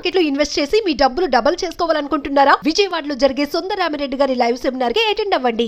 Market లో invest చేసి మీ డబ్బులు డబుల్ చేసుకోవాలనుకుంటున్నారా? విజయవాడలో జరిగే సుందరరామిరెడ్డి గారి లైవ్ సెమినార్ కి అటెండ్ అవ్వండి.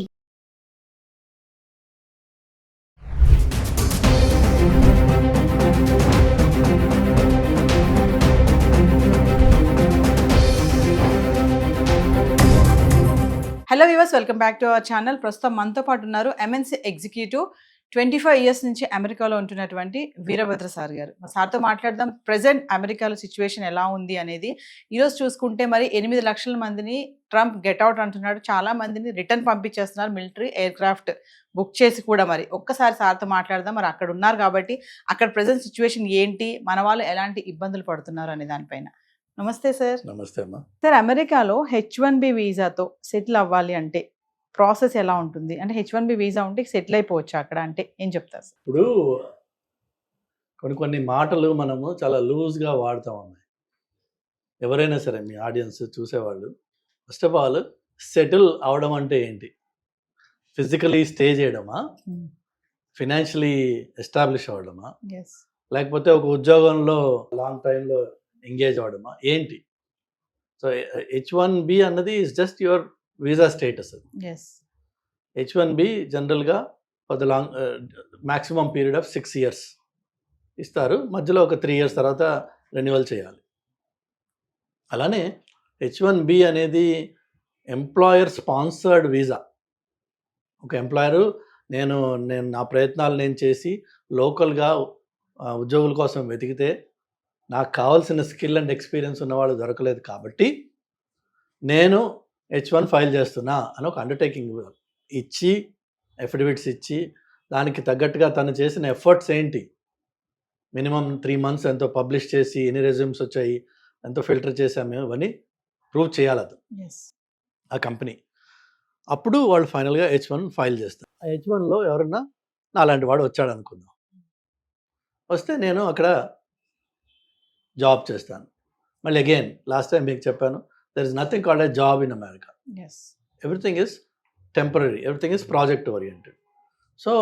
Hello viewers, welcome back to our channel. ప్రస్తుతం మనతో పాటు ఉన్నారు ఎంఎన్సీ ఎగ్జిక్యూటివ్ 25 ఇయర్స్ నుంచి అమెరికాలో ఉంటున్నటువంటి వీరభద్ర సార్ గారు. సార్తో మాట్లాడదాం. ప్రెసెంట్ అమెరికాలో సిచ్యువేషన్ ఎలా ఉంది అనేది. ఈరోజు చూసుకుంటే మరి 8 లక్షల మందిని ట్రంప్ గెట్అవుట్ అంటున్నాడు. చాలా మందిని రిటర్న్ పంపించేస్తున్నారు, మిలిటరీ ఎయిర్ క్రాఫ్ట్ బుక్ చేసి కూడా. మరి ఒక్కసారి సార్తో మాట్లాడదాం. మరి అక్కడ ఉన్నారు కాబట్టి అక్కడ ప్రెసెంట్ సిచ్యువేషన్ ఏంటి, మన వాళ్ళు ఎలాంటి ఇబ్బందులు పడుతున్నారు అనే దానిపైన. నమస్తే సార్. నమస్తే అమ్మా. సార్, అమెరికాలో H1B వీసాతో సెటిల్ అవ్వాలి అంటే ప్రాసెస్ ఎలా ఉంటుంది? అంటే H1B వీసా ఉంటే సెటిల్ అయిపోవచ్చు అక్కడ అంటే ఏం చెప్తారు సార్? ఇప్పుడు కొన్ని మాటలు మనము చాలా లూజ్గా వాడుతాం అమ్మాయి. ఎవరైనా సరే మీ ఆడియన్స్ చూసేవాళ్ళు, ఫస్ట్ ఆఫ్ ఆల్ సెటిల్ అవడం అంటే ఏంటి? ఫిజికలీ స్టే చేయడమా, ఫినాన్షియలీ ఎస్టాబ్లిష్ అవ్వడమా, లేకపోతే ఒక ఉద్యోగంలో లాంగ్ టైంలో ఎంగేజ్ అవ్వడమా, ఏంటి? సో H1B అన్నది is just your visa status. H1B జనరల్గా for the long maximum period of 6 years ఇస్తారు. మధ్యలో ఒక 3 years తర్వాత రెన్యువల్ చేయాలి. అలానే H1B అనేది ఎంప్లాయర్ స్పాన్సర్డ్ వీసా. ఒక ఎంప్లాయరు నేను నా ప్రయత్నాలు నేను చేసి లోకల్గా ఉద్యోగుల కోసం వెతికితే నాకు కావాల్సిన స్కిల్ అండ్ ఎక్స్పీరియన్స్ ఉన్నవాళ్ళు దొరకలేదు కాబట్టి నేను H1 ఫైల్ చేస్తున్నా అని ఒక అండర్టేకింగ్ ఇచ్చి, ఎఫిడవిట్స్ ఇచ్చి, దానికి తగ్గట్టుగా తను చేసిన ఎఫర్ట్స్ ఏంటి, మినిమం 3 months ఎంతో పబ్లిష్ చేసి, ఎన్ని రెజ్యూమ్స్ వచ్చాయి, ఎంతో ఫిల్టర్ చేసాము, ఇవన్నీ ప్రూవ్ చేయాలి అది ఆ కంపెనీ. అప్పుడు వాళ్ళు ఫైనల్గా H1 ఫైల్ చేస్తారు. ఆ H1లో ఎవరన్నా నాలాంటి వాడు వచ్చాడు అనుకుందాం. వస్తే నేను అక్కడ జాబ్ చేస్తాను. మళ్ళీ అగైన్ లాస్ట్ టైం మీకు చెప్పాను, there is nothing called a job in America. Everything is temporary, everything is project oriented. So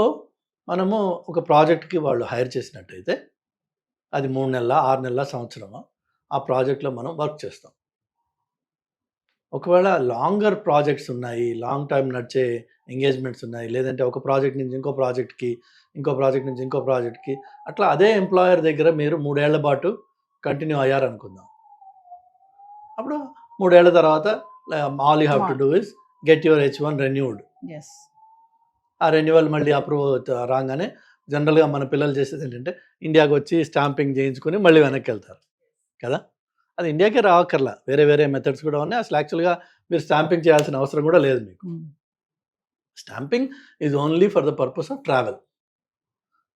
మనము ఒక ప్రాజెక్ట్కి వాళ్ళు హైర్ చేసినట్టయితే అది 3 నెలల, 6 నెలల, సంవత్సరమా ఆ ప్రాజెక్ట్లో మనం వర్క్ చేస్తాం. ఒకవేళ లాంగర్ ప్రాజెక్ట్స్ ఉన్నాయి, లాంగ్ టైం నడిచే ఎంగేజ్మెంట్స్ ఉన్నాయి, లేదంటే ఒక ప్రాజెక్ట్ నుంచి ఇంకో ప్రాజెక్ట్కి, ఇంకో ప్రాజెక్ట్ నుంచి ఇంకో ప్రాజెక్ట్కి, అట్లా అదే ఎంప్లాయర్ దగ్గర మీరు 3 ఏళ్ల పాటు కంటిన్యూ అయ్యారనుకుందాం. అప్పుడు 3 ఏళ్ల తర్వాత all you have to do is get your H1 renewed. ఆ రెన్యువల్ మళ్ళీ అప్రూవ్ రాగానే జనరల్గా మన పిల్లలు చేసేది ఏంటంటే ఇండియాకి వచ్చి స్టాంపింగ్ చేయించుకొని మళ్ళీ వెనక్కి వెళ్తారు కదా. అది ఇండియాకే రావక్కర్లా, వేరే వేరే మెథడ్స్ కూడా ఉన్నాయి. అసలు యాక్చువల్గా మీరు స్టాంపింగ్ చేయాల్సిన అవసరం కూడా లేదు మీకు. Stamping is only for the purpose of travel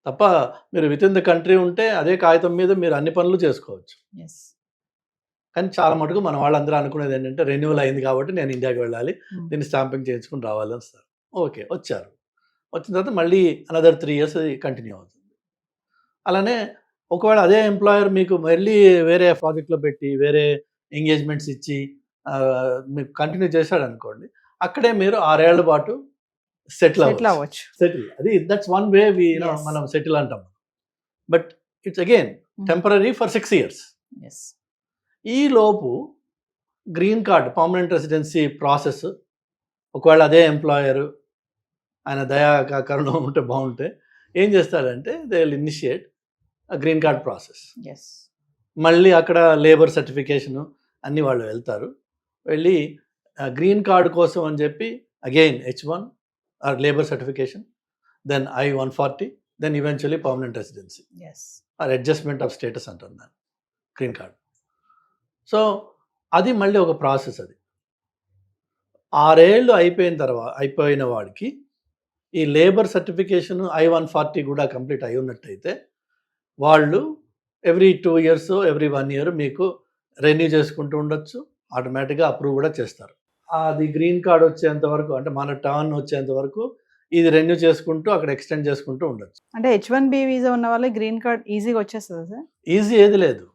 తప్ప మీరు విత్ ఇన్ ద కంట్రీ ఉంటే అదే కాగితం మీద మీరు అన్ని పనులు చేసుకోవచ్చు. కానీ చాలా మటుకు మన వాళ్ళందరూ అనుకునేది ఏంటంటే రెన్యువల్ అయింది కాబట్టి నేను ఇండియాకి వెళ్ళాలి, దీన్ని స్టాంపింగ్ చేయించుకుని రావాలి అని సార్. ఓకే, వచ్చారు. వచ్చిన తర్వాత మళ్ళీ అనదర్ 3 years కంటిన్యూ అవుతుంది. అలానే ఒకవేళ అదే ఎంప్లాయర్ మీకు మళ్ళీ వేరే ప్రాజెక్ట్లో పెట్టి వేరే ఎంగేజ్మెంట్స్ ఇచ్చి మీకు కంటిన్యూ చేశాడు అనుకోండి, అక్కడే మీరు 6 ఏళ్ల పాటు సెటిల్ అవ్వచ్చు. సెటిల్, అది దట్స్ వన్ వే మనం సెటిల్ అంటాం. But it's again temporary for 6 years. ఈ లోపు green card, permanent residency process ఒకవేళ అదే ఎంప్లాయరు ఆయన దయా కరుణం ఉంటే బాగుంటే ఏం చేస్తాడంటే they will initiate green card process. మళ్ళీ అక్కడ లేబర్ సర్టిఫికేషను అన్నీ వాళ్ళు వెళ్తారు. వెళ్ళి గ్రీన్ కార్డ్ కోసం అని చెప్పి again H1 or labour certification, then I-140, then eventually permanent residency or adjustment of status అంటారు దాన్ని, గ్రీన్ కార్డ్. సో అది మళ్ళీ ఒక ప్రాసెస్. అది 6 ఏళ్ళు అయిపోయిన వాడికి ఈ లేబర్ సర్టిఫికేషన్ I-140 కూడా కంప్లీట్ అయి ఉన్నట్టయితే వాళ్ళు ఎవ్రీ 2 years, ఎవ్రీ 1 year మీకు రెన్యూ చేసుకుంటూ ఉండొచ్చు. ఆటోమేటిక్గా అప్రూవ్ కూడా చేస్తారు. అది గ్రీన్ కార్డ్ వచ్చేంత వరకు, అంటే మన టర్న్ వచ్చేంత వరకు ఇది రెన్యూ చేసుకుంటూ అక్కడ ఎక్స్టెండ్ చేసుకుంటూ ఉండొచ్చు. అంటే H1B వీసా ఉన్న వాళ్ళకి గ్రీన్ కార్డ్ ఈజీగా వచ్చేస్తుంది సార్? ఈజీ ఏది లేదు.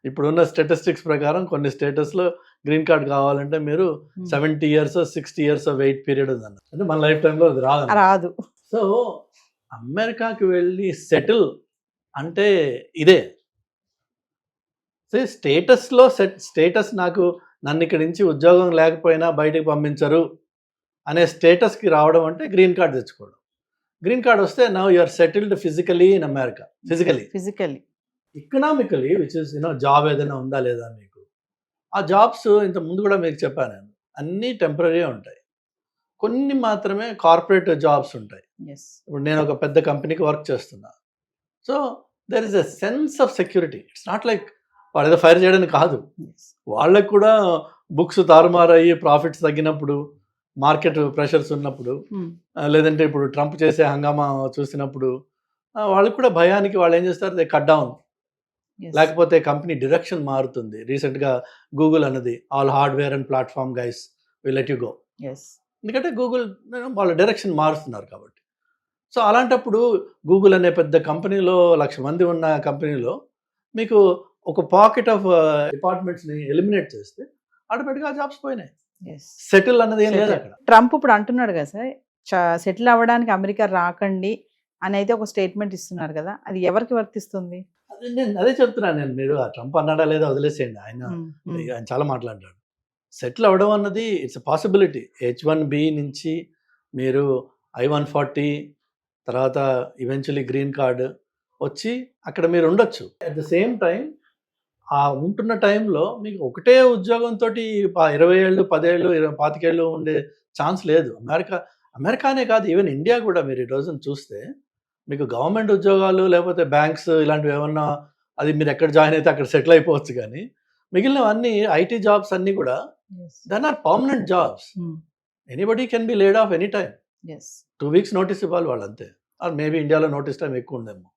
ఇప్పుడున్న స్టాటిస్టిక్స్ ప్రకారం కొన్ని స్టేటస్లో గ్రీన్ కార్డ్ కావాలంటే మీరు 70 years, 60 years వెయిట్ పీరియడ్ ఉందన్న. అంటే మన లైఫ్ టైంలో అది రాదు. సో అమెరికాకి వెళ్ళి సెటిల్ అంటే ఇదే. స్టేటస్ నాకు నన్ను ఇక్కడి నుంచి ఉద్యోగం లేకపోయినా బయటికి పంపించరు అనే స్టేటస్కి రావడం అంటే గ్రీన్ కార్డ్ తెచ్చుకోవడం. గ్రీన్ కార్డ్ వస్తే now you are settled physically in America. Physically economically which is job ఏదైనా ఉందా లేదా మీకు. ఆ జాబ్స్ ఇంత ముందు కూడా మీకు చెప్పాను నేను, అన్నీ టెంపరీ ఉంటాయి, కొన్ని మాత్రమే కార్పొరేట్ జాబ్స్ ఉంటాయి. ఇప్పుడు నేను ఒక పెద్ద కంపెనీకి వర్క్ చేస్తున్నా, so there is a sense of security. It's not like వాళ్ళు ఏదో ఫైర్ చేయడానికి కాదు, వాళ్ళకు కూడా బుక్స్ తారుమారయ్యి ప్రాఫిట్స్ తగ్గినప్పుడు, మార్కెట్ ప్రెషర్స్ ఉన్నప్పుడు, లేదంటే ఇప్పుడు ట్రంప్ చేసే హంగామా చూసినప్పుడు వాళ్ళకు కూడా భయానికి వాళ్ళు ఏం చేస్తారు, దే కట్ డౌన్. లేకపోతే కంపెనీ డైరెక్షన్ మారుతుంది. రీసెంట్గా గూగుల్ అన్నది all hardware and platform guys will let you go. ఎందుకంటే గూగుల్ వాళ్ళ డైరెక్షన్ మారుస్తున్నారు కాబట్టి. సో అలాంటప్పుడు గూగుల్ అనే పెద్ద కంపెనీలో 1,00,000 మంది ఉన్న కంపెనీలో మీకు ఒక పాకెట్ ఆఫ్ డిపార్ట్మెంట్స్ని ఎలిమినేట్ చేస్తే ఆటోమేటిక్గా జాబ్స్ పోయినాయి. సెటిల్ అన్నది ఏం లేదు అక్కడ. ట్రంప్ ఇప్పుడు అంటున్నాడు కదా సార్, సెటిల్ అవ్వడానికి అమెరికా రాకండి అని అయితే ఒక స్టేట్మెంట్ ఇస్తున్నారు కదా, అది ఎవరికి వర్తిస్తుంది? అదే చెప్తున్నాను నేను. మీరు ఆ ట్రంప్ అన్నాడా లేదా వదిలేసేయండి, ఆయన చాలా మాట్లాడాడు. సెటిల్ అవ్వడం అన్నది ఇట్స్ ఎ పాసిబిలిటీ. H1B నుంచి మీరు I-140 తర్వాత ఈవెన్చువలీ గ్రీన్ కార్డ్ వచ్చి అక్కడ మీరు ఉండొచ్చు. అట్ ద సేమ్ టైం ఆ ఉంటున్న టైంలో మీకు ఒకటే ఉద్యోగంతో 20 ఏళ్ళు 10 ఏళ్ళు 25 ఏళ్ళు ఉండే ఛాన్స్ లేదు. అమెరికానే కాదు, ఈవెన్ ఇండియా కూడా మీరు ఈ రోజున చూస్తే మీకు గవర్నమెంట్ ఉద్యోగాలు లేకపోతే బ్యాంక్స్ ఇలాంటివి ఏమన్నా, అది మీరు ఎక్కడ జాయిన్ అయితే అక్కడ సెటిల్ అయిపోవచ్చు. కానీ మిగిలినవన్నీ ఐటీ జాబ్స్ అన్నీ కూడా then are permanent jobs. Anybody can be laid off any time. 2 weeks notice ఇవ్వాలి వాళ్ళు అంతే. ఆర్ మేబీ ఇండియాలో నోటీస్ టైం ఎక్కువ ఉందేమో,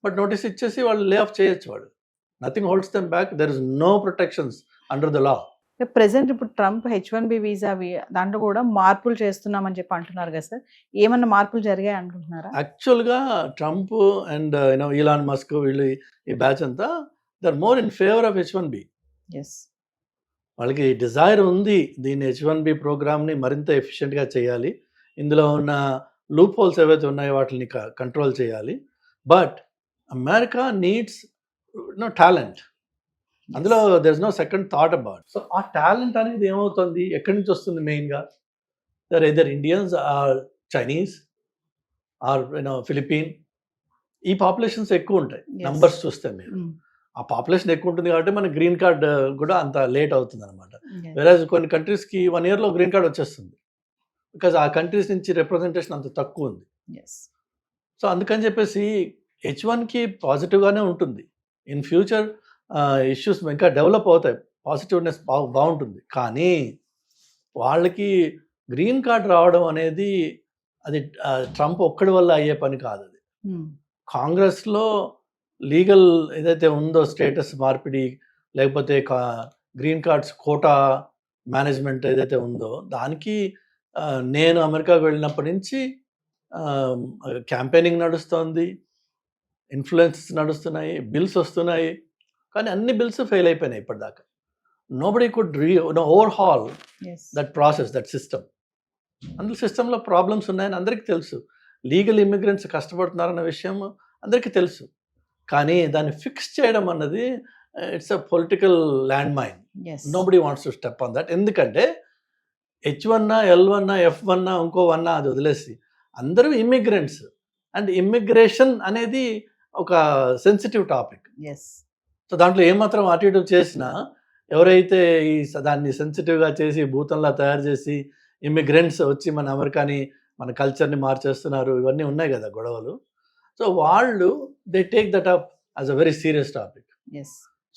బట్ నోటీస్ ఇచ్చేసి వాళ్ళు లే ఆఫ్ చేయొచ్చు. వాడు nothing holds them back. There is no protections under the law. Present ఇప్పుడు ట్రంప్ H1B వీసా దాంట్లో కూడా మార్పులు చేస్తున్నామని చెప్పి అంటున్నారు కదా సార్, ఏమన్నా మార్పులు జరిగాయి అనుకుంటున్నారా? యాక్చువల్గా ట్రంప్ అండ్ ఈలాన్ మస్క్ వీళ్ళు ఈ బ్యాచ్ అంతా they are more in favour of H1B. వాళ్ళకి డిజైర్ ఉంది దీన్ని H1B ప్రోగ్రామ్ని మరింత ఎఫిషియెంట్గా చేయాలి, ఇందులో ఉన్న లూప్ హోల్స్ ఏవైతే ఉన్నాయో వాటిని కంట్రోల్ చేయాలి. But America needs talent. అందులో there is no second thought about. So ఆ టాలెంట్ అనేది ఏమవుతుంది, ఎక్కడి నుంచి వస్తుంది? మెయిన్గా there either Indians or Chinese or Philippine. ఈ పాపులేషన్స్ ఎక్కువ ఉంటాయి నంబర్స్ చూస్తే. మీరు ఆ పాపులేషన్ ఎక్కువ ఉంటుంది కాబట్టి మన గ్రీన్ కార్డ్ కూడా అంత లేట్ అవుతుంది అనమాట. వేరేజ్ కొన్ని కంట్రీస్కి 1 yearలో గ్రీన్ కార్డ్ వచ్చేస్తుంది, బికాజ్ ఆ కంట్రీస్ నుంచి రిప్రజెంటేషన్ అంత తక్కువ ఉంది. సో అందుకని చెప్పేసి H1కి పాజిటివ్గానే ఉంటుంది. ఇన్ ఫ్యూచర్ ఇష్యూస్ ఇంకా డెవలప్ అవుతాయి, పాజిటివ్నెస్ బాగుంటుంది. కానీ వాళ్ళకి గ్రీన్ కార్డ్ రావడం అనేది అది ట్రంప్ ఒక్కడి వల్ల అయ్యే పని కాదు. అది కాంగ్రెస్లో లీగల్ ఏదైతే ఉందో స్టేటస్ మార్పిడి, లేకపోతే గ్రీన్ కార్డ్స్ కోటా మేనేజ్మెంట్ ఏదైతే ఉందో దానికి నేను అమెరికాకు వెళ్ళినప్పటి నుంచి క్యాంపెయినింగ్ నడుస్తుంది, ఇన్ఫ్లుయెన్సెస్ నడుస్తున్నాయి, బిల్స్ వస్తున్నాయి. కానీ అన్ని బిల్స్ ఫెయిల్ అయిపోయినాయి ఇప్పటిదాకా. Nobody could overhaul that process, that system. అందులో సిస్టంలో ప్రాబ్లమ్స్ ఉన్నాయని అందరికీ తెలుసు. లీగల్ ఇమిగ్రెంట్స్ కష్టపడుతున్నారన్న విషయం అందరికీ తెలుసు. కానీ దాన్ని ఫిక్స్ చేయడం అన్నది it's a political land mine. Nobody wants to step on that. ఎందుకంటే H1, L1, F1 ఇంకో 1 అది వదిలేసి అందరూ ఇమిగ్రెంట్స్. అండ్ ఇమ్మిగ్రేషన్ అనేది ఒక సెన్సిటివ్ టాపిక్. సో దాంట్లో ఏమాత్రం అటు ఇటు చేసినా ఎవరైతే దాన్ని సెన్సిటివ్గా చేసి భూతంలా తయారు చేసి ఇమ్మిగ్రెంట్స్ వచ్చి మన అమెరికాని మన కల్చర్ని మార్చేస్తున్నారు, ఇవన్నీ ఉన్నాయి కదా గొడవలు. సో వాళ్ళు they take that up as a very serious topic.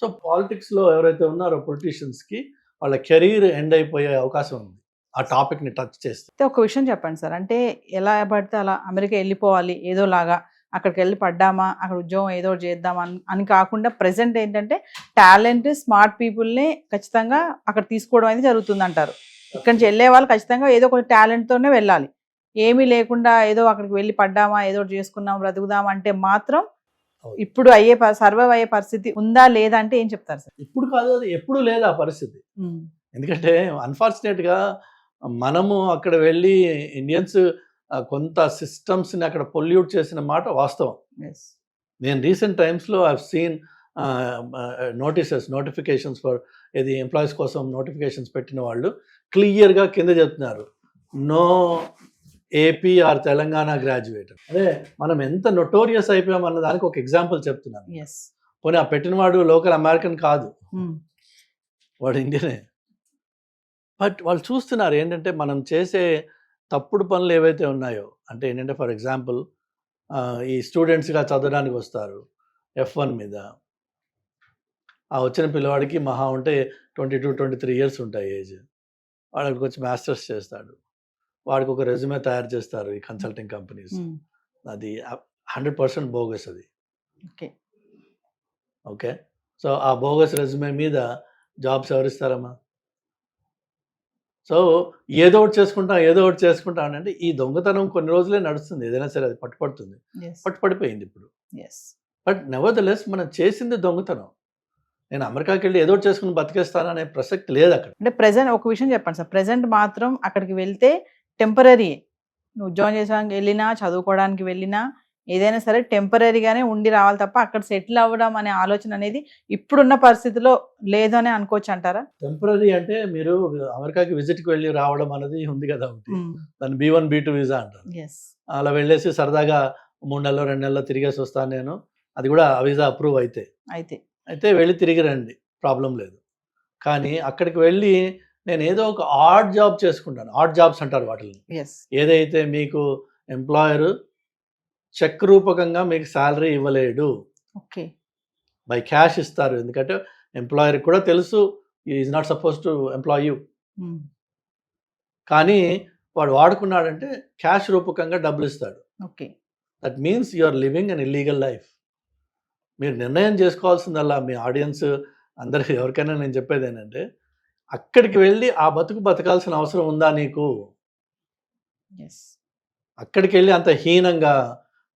So పాలిటిక్స్లో ఎవరైతే ఉన్నారో పొలిటీషియన్స్కి వాళ్ళ కెరీర్ ఎండ్ అయిపోయే అవకాశం ఉంది ఆ టాపిక్ని టచ్ చేస్తే. ఒక విషయం చెప్పండి సార్, అంటే ఎలా పడితే అలా అమెరికా వెళ్ళిపోవాలి ఏదోలాగా, అక్కడికి వెళ్ళి పడ్డామా అక్కడ ఉద్యోగం ఏదో చేద్దామా అని కాకుండా ప్రెసెంట్ ఏంటంటే టాలెంట్ స్మార్ట్ పీపుల్ని ఖచ్చితంగా అక్కడ తీసుకోవడం అనేది జరుగుతుంది అంటారు. ఇక్కడి నుంచి వెళ్ళే వాళ్ళు ఖచ్చితంగా ఏదో ఒక టాలెంట్తోనే వెళ్ళాలి. ఏమీ లేకుండా ఏదో అక్కడికి వెళ్ళి పడ్డామా ఏదో చేసుకున్నాం బ్రతుకుదాం అంటే మాత్రం ఇప్పుడు సర్వైవ్ అయ్యే పరిస్థితి ఉందా లేదా అంటే ఏం చెప్తారు సార్? ఇప్పుడు కాదు, అది ఎప్పుడు లేదు ఆ పరిస్థితి. ఎందుకంటే అన్ఫార్చునేట్గా మనము అక్కడ వెళ్ళి ఇండియన్స్ కొంత సిస్టమ్స్ని అక్కడ పొల్యూట్ చేసిన మాట వాస్తవం. నేను రీసెంట్ టైమ్స్లో I have seen notifications for ఇది ఎంప్లాయీస్ కోసం నోటిఫికేషన్స్ పెట్టిన వాళ్ళు క్లియర్గా కింద చెప్తున్నారు, no AP or Telangana graduate. అదే మనం ఎంత నొటోరియస్ అయిపోయాం అన్న దానికి ఒక ఎగ్జాంపుల్ చెప్తున్నాను. పోనీ ఆ పెట్టినవాడు లోకల్ అమెరికన్ కాదు, వాడు ఇండియనే. బట్ వాళ్ళు చూస్తున్నారు ఏంటంటే మనం చేసే తప్పుడు పనులు ఏవైతే ఉన్నాయో, అంటే ఏంటంటే ఫర్ ఎగ్జాంపుల్ ఈ స్టూడెంట్స్గా చదవడానికి వస్తారు F1 మీద, ఆ వచ్చిన పిల్లవాడికి మహా ఉంటే 22-23 ఇయర్స్ ఉంటాయి ఏజ్. వాడు అక్కడికి వచ్చి మాస్టర్స్ చేస్తాడు, వాడికి ఒక రెజ్యూమే తయారు చేస్తారు ఈ కన్సల్టింగ్ కంపెనీస్. అది 100% బోగస్ అది. ఓకే, సో ఆ బోగస్ రెజ్యూమే మీద జాబ్స్ ఎవరిస్తారమ్మా? సో ఏదో ఒకటి చేసుకుంటా అంటే ఈ దొంగతనం కొన్ని రోజులే నడుస్తుంది, ఏదైనా సరే అది పట్టుపడుతుంది, పట్టుపడిపోయింది ఇప్పుడు. బట్ నెవర్ ద లెస్ మనం చేసింది దొంగతనం. నేను అమెరికాకి వెళ్ళి ఏదో ఒకటి చేసుకుని బతికేస్తాననే ప్రసక్తి లేదు అక్కడ. అంటే ప్రెజెంట్ ఒక విషయం చెప్పండి సార్, ప్రెజెంట్ మాత్రం అక్కడికి వెళ్తే టెంపరీ, నువ్వు ఉద్యోగం చేసానికి వెళ్ళినా చదువుకోవడానికి వెళ్ళినా ఏదైనా సరే టెంపరీగానే ఉండి రావాలి తప్ప అక్కడ సెటిల్ అవ్వడం అనే ఆలోచన అనేది ఇప్పుడున్న పరిస్థితిలో లేదు అని అనుకోవచ్చు అంటారా? టెంపరీ అంటే మీరు అమెరికాకి విజిట్కి వెళ్ళి రావడం అనేది ఉంది కదా, దాన్ని B1 B2 వీసా అంటారు. అలా వెళ్ళేసి సరదాగా 3 నెలలు 2 నెలలు తిరిగేసి వస్తాను నేను, అది కూడా ఆ వీసా అప్రూవ్ అయితే వెళ్ళి తిరిగి రండి, ప్రాబ్లం లేదు. కానీ అక్కడికి వెళ్ళి నేను ఏదో ఒక ఆడ్ జాబ్ చేసుకుంటాను, ఆడ్ జాబ్స్ అంటారు వాటిని. ఏదైతే మీకు ఎంప్లాయర్ చెక్ రూపకంగా మీకు శాలరీ ఇవ్వలేడు, బై క్యాష్ ఇస్తారు. ఎందుకంటే ఎంప్లాయర్ కూడా తెలుసు is not suppose to employ you, కానీ వాడు వాడుకున్నాడంటే క్యాష్ రూపకంగా డబ్బులు ఇస్తాడు. That means you are living an illegal life. మీరు నిర్ణయం చేసుకోవాల్సిందల్లా మీ ఆడియన్స్ అందరికి ఎవరికైనా నేను చెప్పేది ఏంటంటే, అక్కడికి వెళ్ళి ఆ బతకాల్సిన అవసరం ఉందా నీకు? అక్కడికి వెళ్ళి అంత హీనంగా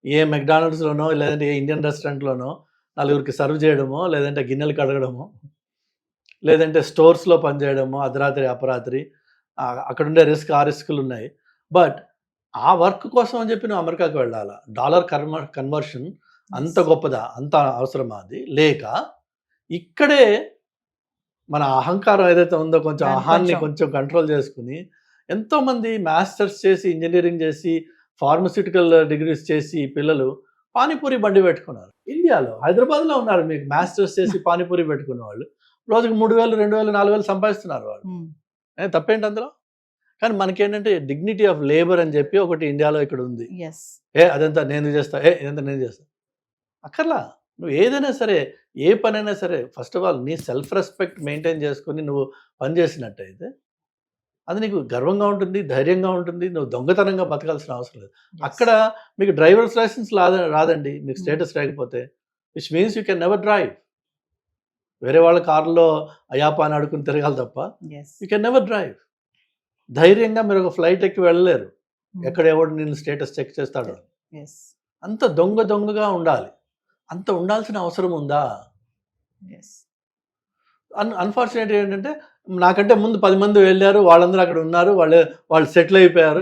ఏ మెక్డానల్డ్స్లోనో లేదంటే ఏ ఇండియన్ రెస్టారెంట్లోనో నలుగురికి సర్వ్ చేయడమో, లేదంటే గిన్నెలు కడగడమో, లేదంటే స్టోర్స్లో పనిచేయడమో అర్ధరాత్రి అపరాత్రి, అక్కడ ఉండే రిస్కులు ఉన్నాయి. బట్ ఆ వర్క్ కోసం అని చెప్పి నువ్వు అమెరికాకి వెళ్ళాలా? డాలర్ కన్వర్షన్ అంత గొప్పదా, అంత అవసరమా? అది లేక ఇక్కడే మన అహంకారం ఏదైతే ఉందో కొంచెం అహాన్ని కొంచెం కంట్రోల్ చేసుకుని ఎంతోమంది మాస్టర్స్ చేసి, ఇంజనీరింగ్ చేసి, ఫార్మస్యూటికల్ డిగ్రీస్ చేసి పిల్లలు పానీపూరి బండి పెట్టుకున్నారు. ఇండియాలో హైదరాబాద్లో ఉన్నారు మీకు మాస్టర్స్ చేసి పానీపూరి పెట్టుకున్న వాళ్ళు, రోజుకి 3,000 2,000 4,000 సంపాదిస్తున్నారు వాళ్ళు. తప్పేంటి అందులో? కానీ మనకేంటంటే డిగ్నిటీ ఆఫ్ లేబర్ అని చెప్పి ఒకటి ఇండియాలో ఇక్కడ ఉంది. అదంతా నేను చేస్తా, ఇదంతా నేను చేస్తా అక్కర్లా. నువ్వు ఏదైనా సరే, ఏ పనైనా సరే, ఫస్ట్ ఆఫ్ ఆల్ నీ సెల్ఫ్ రెస్పెక్ట్ మెయింటైన్ చేసుకుని నువ్వు పని చేసినట్టయితే అది నీకు గర్వంగా ఉంటుంది, ధైర్యంగా ఉంటుంది. నువ్వు దొంగతనంగా బతకాల్సిన అవసరం లేదు. అక్కడ మీకు డ్రైవర్స్ లైసెన్స్ రాదండి మీకు స్టేటస్ లేకపోతే, which means you can never drive. వేరే వాళ్ళ కారులో అయాపా అని అడుకుని తిరగాలి తప్ప యూ కెన్ నెవర్ డ్రైవ్. ధైర్యంగా మీరు ఒక ఫ్లైట్ ఎక్కి వెళ్ళలేరు, ఎక్కడ ఎవడు నేను స్టేటస్ చెక్ చేస్తాడు. అంత దొంగగా ఉండాలి. అంత ఉండాల్సిన అవసరం ఉందా? అన్ఫార్చునేట్ ఏంటంటే నాకంటే ముందు 10 మంది వెళ్ళారు, వాళ్ళందరూ అక్కడ ఉన్నారు, వాళ్ళు సెటిల్ అయిపోయారు,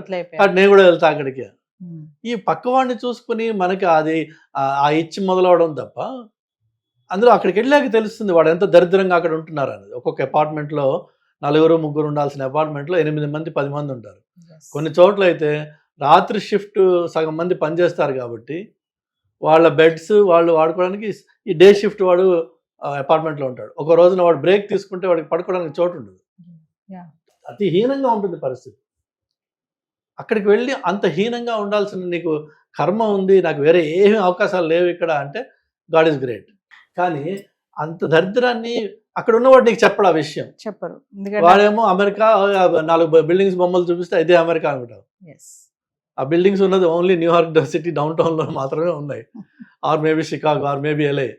నేను కూడా వెళ్తా అక్కడికి. ఈ పక్కవాడిని చూసుకుని మనకి అది ఆ ఇచ్చి మొదలవడం తప్ప, అందులో అక్కడికి వెళ్ళాక తెలుస్తుంది వాడు ఎంత దరిద్రంగా అక్కడ ఉంటున్నారు అనేది. ఒక్కొక్క అపార్ట్మెంట్లో 4-3 ఉండాల్సిన అపార్ట్మెంట్లో 8 మంది 10 మంది ఉంటారు. కొన్ని చోట్ల అయితే రాత్రి షిఫ్ట్ సగం మంది పనిచేస్తారు కాబట్టి వాళ్ళ బెడ్స్ వాళ్ళు వాడుకోవడానికి ఈ డే షిఫ్ట్ వాడు అపార్ట్మెంట్లో ఉంటాడు. ఒక రోజున వాడు బ్రేక్ తీసుకుంటే వాడికి పడుకోవడానికి చోటు ఉండదు. అతి హీనంగా ఉంటుంది పరిస్థితి. అక్కడికి వెళ్ళి అంత హీనంగా ఉండాల్సిన నీకు కర్మ ఉంది, నాకు వేరే ఏమీ అవకాశాలు లేవు ఇక్కడ అంటే గాడ్ ఈజ్ గ్రేట్. కానీ అంత దరిద్రాన్ని అక్కడ ఉన్నవాడు నీకు చెప్పడు, ఆ విషయం చెప్పరు. వాడేమో అమెరికా 4 బిల్డింగ్స్ బొమ్మలు చూపిస్తే ఇదే అమెరికా అనుకుంటావు. ఆ బిల్డింగ్స్ ఉన్నది ఓన్లీ న్యూయార్క్ సిటీ డౌన్ టౌన్లో మాత్రమే ఉన్నాయి, or maybe Chicago, or maybe LA.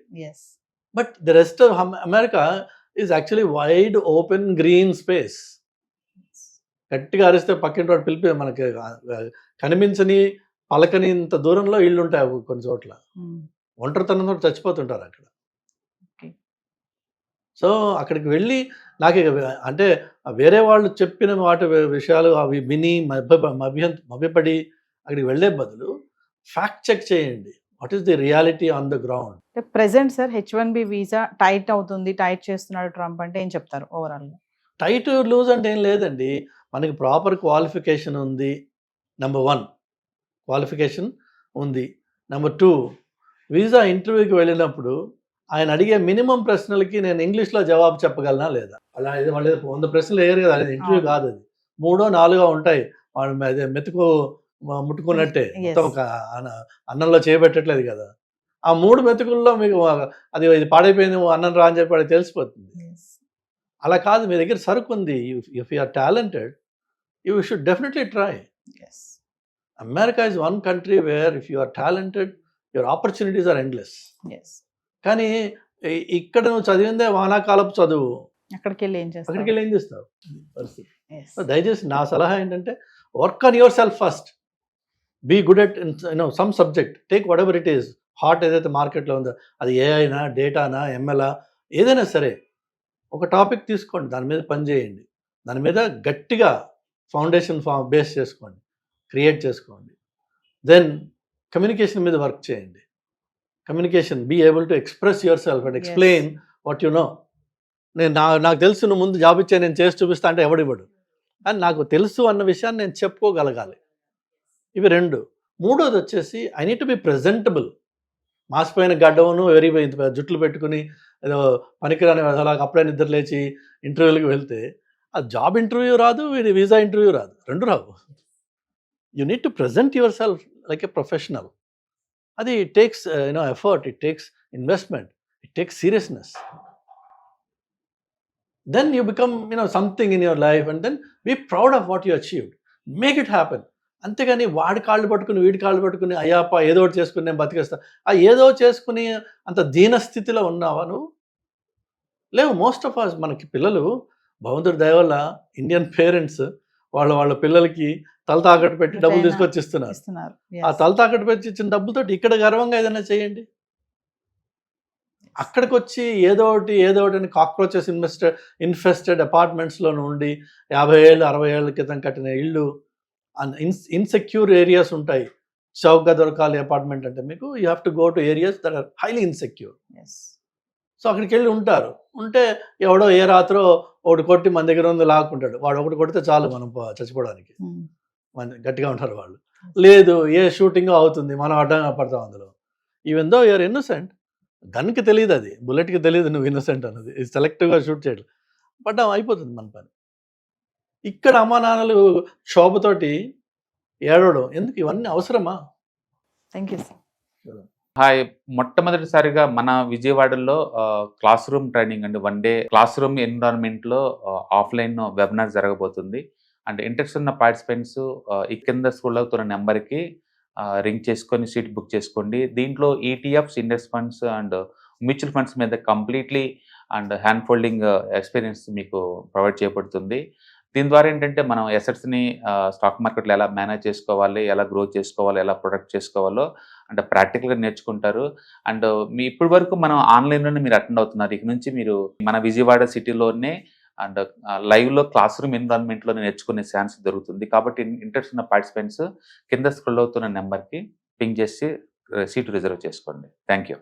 But the rest of America is actually wide open green space. గట్టిగా అరిస్తే పక్కింటి వాడు పిలిపి మనకి కనిపించని పలకని ఇంత దూరంలో ఇళ్ళు ఉంటాయి కొన్ని చోట్ల. ఒంటరితనంతో చచ్చిపోతుంటారు అక్కడ. సో అక్కడికి వెళ్ళి నాకు అంటే వేరే వాళ్ళు చెప్పిన వాటి విషయాలు అవి విని మభ్యపడి అక్కడికి వెళ్ళే బదులు ఫ్యాక్ట్ చెక్ చేయండి. What is the reality on the ground. Present sir H1B visa tight అవుతుంది, టైట్ చేస్తున్నాడు ట్రంప్ అంటే ఏం చెప్తారు ఓవరాల్ గా? టైట్ లూజ్ అంటే ఏం లేదండి, మనకి ప్రాపర్ క్వాలిఫికేషన్ ఉంది. నెంబర్ 1 క్వాలిఫికేషన్ ఉంది. నెంబర్ 2 వీసా ఇంటర్వ్యూకి వెళ్ళినప్పుడు ఆయన అడిగే మినిమం ప్రశ్నలకి నేను ఇంగ్లీష్లో జవాబు చెప్పగలనా లేదా? అలా వాళ్ళు 100 ప్రశ్నలు వేయరు కదా, అది ఇంటర్వ్యూ కాదు, అది 3-4 ఉంటాయి. వాళ్ళు మెతుకు ముట్టుకున్నట్టే, మొత్తం ఒక అన్నంలో చేయబెట్టట్లేదు కదా. ఆ 3 మెతుకుల్లో మీకు అది ఇది పాడైపోయింది అన్నం రా అని చెప్పి వాడికి తెలిసిపోతుంది. అలా కాదు, మీ దగ్గర సరుకు ఉంది. If you are talented you should definitely try. America is one country where if you are talented your opportunities are endless. కానీ ఇక్కడ నువ్వు చదివిందే వానాకాలపు చదువు, అక్కడికి వెళ్ళి ఏం చేస్తావు పరిస్థితి. దయచేసి నా సలహా ఏంటంటే work on yourself first, be good at some subject, take whatever it is. Hot ఏదైతే మార్కెట్లో ఉందో అది ఏఐనా, డేటానా, ఎంఎల్ఆ, ఏదైనా సరే ఒక టాపిక్ తీసుకోండి, దాని మీద పని చేయండి, దాని మీద గట్టిగా ఫౌండేషన్ బేస్ చేసుకోండి, క్రియేట్ చేసుకోండి. దెన్ కమ్యూనికేషన్ మీద వర్క్ చేయండి. Communication, be able to express yourself and explain what you know. నాకు తెలుసు, నువ్వు ముందు జాబ్ ఇచ్చే నేను చేసి చూపిస్తా అంటే ఎవడివ్వడు, అని నాకు తెలుసు అన్న విషయాన్ని నేను చెప్పుకోగలగాలి. ఇవి 2. 3వది వచ్చేసి I need to be presentable. మాసిపోయిన గడ్డమును జుట్లు పెట్టుకుని ఏదో పనికిరాని అలాగ అప్పుడే నిద్ర లేచి ఇంటర్వ్యూలకు వెళ్తే ఆ జాబ్ ఇంటర్వ్యూ రాదు, వీసా ఇంటర్వ్యూ రాదు, 2 రావు. You need to present yourself like a professional. అది it takes effort, it takes investment, it takes seriousness. Then you become something in your life and then be proud of what you achieved. Make it happen. అంతేగాని వాడి కాళ్ళు పట్టుకుని వీడి కాళ్ళు పట్టుకుని అయ్యాపా ఏదో ఒకటి చేసుకుని నేను బతికేస్తా, ఆ ఏదో చేసుకుని అంత దీనస్థితిలో ఉన్నావా నువ్వు? లేవు. మోస్ట్ ఆఫ్ అస్, మనకి పిల్లలు భగవంతుడి దయ వల్ల ఇండియన్ పేరెంట్స్ వాళ్ళ పిల్లలకి తల తాకట్టు పెట్టి డబ్బులు తీసుకొచ్చి ఇస్తున్నారు. ఆ తల తాకట్టు పెట్టి ఇచ్చిన డబ్బులతో ఇక్కడ గర్వంగా ఏదైనా చేయండి. అక్కడికి వచ్చి ఏదో ఒకటి అని కాక్రోచెస్ ఇన్ఫెస్టెడ్ అపార్ట్మెంట్స్లో ఉండి 50 ఏళ్ళు 60 ఏళ్ళ క్రితం కట్టిన ఇళ్ళు, ఇన్సెక్యూర్ ఏరియాస్ ఉంటాయి. చౌకగా దొరకాలి అపార్ట్మెంట్ అంటే మీకు you have to go to areas that are highly insecure. So అక్కడికి వెళ్ళి ఉంటే ఎవడో ఏ రాత్రో ఒకటి కొట్టి మన దగ్గర ఉంది లాక్కుంటాడు. వాడు ఒకటి కొడితే చాలు మనం చచ్చిపోవడానికి, గట్టిగా ఉంటారు వాళ్ళు. లేదు, ఏ షూటింగ్ అవుతుంది, మనం అడ్డంగా పడతాం అందులో. ఈవెన్ దో యూఆర్ ఇన్నోసెంట్, గన్కి తెలియదు, అది బుల్లెట్కి తెలియదు నువ్వు ఇన్నోసెంట్ అన్నది. సెలెక్టివ్గా షూట్ చేయడం పడ్డాం, అయిపోతుంది మన పని. ఇక్కడ అమ్మా నాన్నలు శోభతోటి ఏడవడం ఎందుకు? ఇవన్నీ అవసరమా? Thank you. హాయ్, మొట్టమొదటిసారిగా మన విజయవాడలో క్లాస్ రూమ్ ట్రైనింగ్ అండి, 1 డే క్లాస్ రూమ్ ఎన్విరాన్మెంట్లో ఆఫ్లైన్ వెబినార్ జరగబోతుంది. అండ్ ఇంట్రెస్ట్ ఉన్న పార్టిసిపెంట్స్ ఈ కింద స్కూల్లో అవుతున్న నెంబర్కి రింగ్ చేసుకొని సీట్ బుక్ చేసుకోండి. దీంట్లో ETFs, index funds and mutual funds మీద completely and hand folding experience మీకు ప్రొవైడ్ చేయబడుతుంది. దీని ద్వారా ఏంటంటే మనం ఎసెట్స్ని స్టాక్ మార్కెట్లో ఎలా మేనేజ్ చేసుకోవాలి, ఎలా గ్రో చేసుకోవాలి, ఎలా ప్రొడక్ట్ చేసుకోవాలో అంటే ప్రాక్టికల్గా నేర్చుకుంటారు. అండ్ మీ ఇప్పటి వరకు మనం ఆన్లైన్లోనే మీరు అటెండ్ అవుతున్నారు. ఇక నుంచి మీరు మన విజయవాడ సిటీలోనే అండ్ లైవ్లో క్లాస్ రూమ్ ఎన్విరాన్మెంట్లో నేర్చుకునే ఛాన్స్ దొరుకుతుంది. కాబట్టి ఇంట్రెస్ట్ ఉన్న పార్టిసిపెంట్స్ కింద స్క్రోల్ అవుతున్న నెంబర్కి పింగ్ చేసి సీటు రిజర్వ్ చేసుకోండి. Thank you.